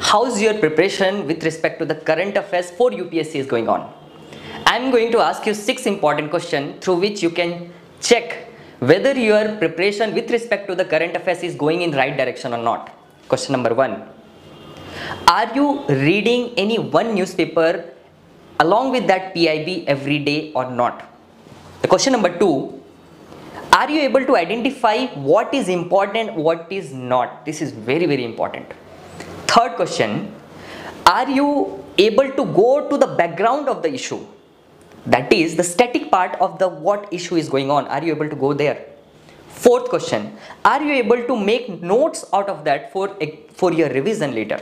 how's your preparation with respect to the current affairs for UPSC is going on? I'm going to ask you 6 important questions through which you can check whether your preparation with respect to the current affairs is going in right direction or not. Question number 1. Are you reading any one newspaper along with that PIB every day or not? The question number 2. Are you able to identify what is important, what is not? This is very, very important. Third question. Are you able to go to the background of the issue? That is the static part of the what issue is going on. Are you able to go there? Fourth question. Are you able to make notes out of that for your revision later?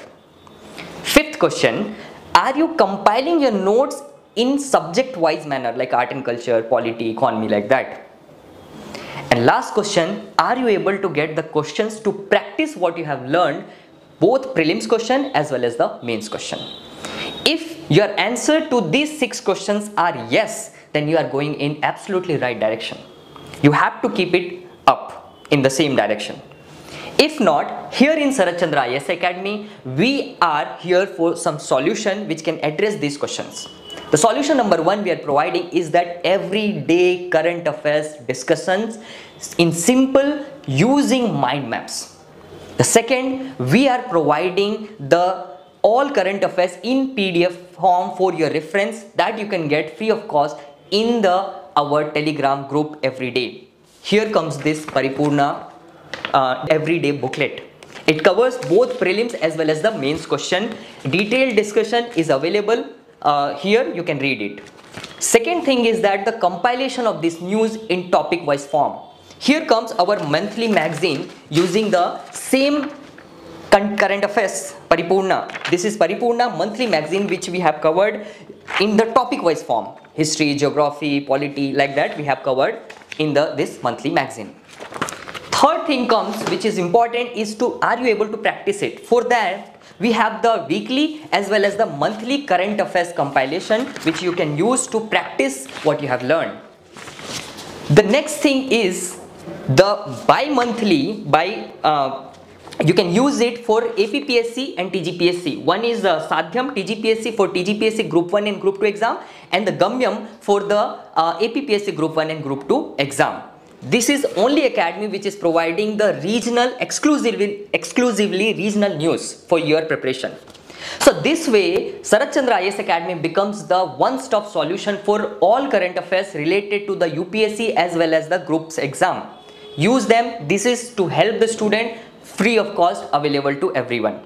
Fifth question. Are you compiling your notes in subject-wise manner like art and culture, polity, economy, like that? And last question. Are you able to get the questions to practice what you have learned, both prelims question as well as the mains question? If your answer to these 6 questions are yes, then you are going in absolutely right direction. You have to keep it up in the same direction. If not, here in Sarath Chandra IAS Academy, we are here for some solution which can address these questions. The solution number 1 we are providing is that everyday current affairs discussions in simple using mind maps. The second, we are providing the all current affairs in PDF form for your reference that you can get free of cost in our Telegram group every day. Here comes this Paripurna everyday booklet. It covers both prelims as well as the mains question. Detailed discussion is available here, you can read it. Second thing is that the compilation of this news in topic wise form. Here comes our monthly magazine using the same current affairs Paripurna. This is Paripurna monthly magazine which we have covered in the topic wise form. History, geography, polity, like that we have covered in this monthly magazine. Third thing comes which is important is to are you able to practice it. For that we have the weekly as well as the monthly current affairs compilation which you can use to practice what you have learned. The next thing is the bi-monthly you can use it for APPSC and TGPSC. One is Sadhyam TGPSC for TGPSC Group 1 and Group 2 exam, and the Gamyam for the APPSC Group 1 and Group 2 exam. This is only academy which is providing the regional exclusively regional news for your preparation. So this way Sarath Chandra IAS Academy becomes the one-stop solution for all current affairs related to the UPSC as well as the groups exam. Use them. This is to help the student, free of cost, available to everyone.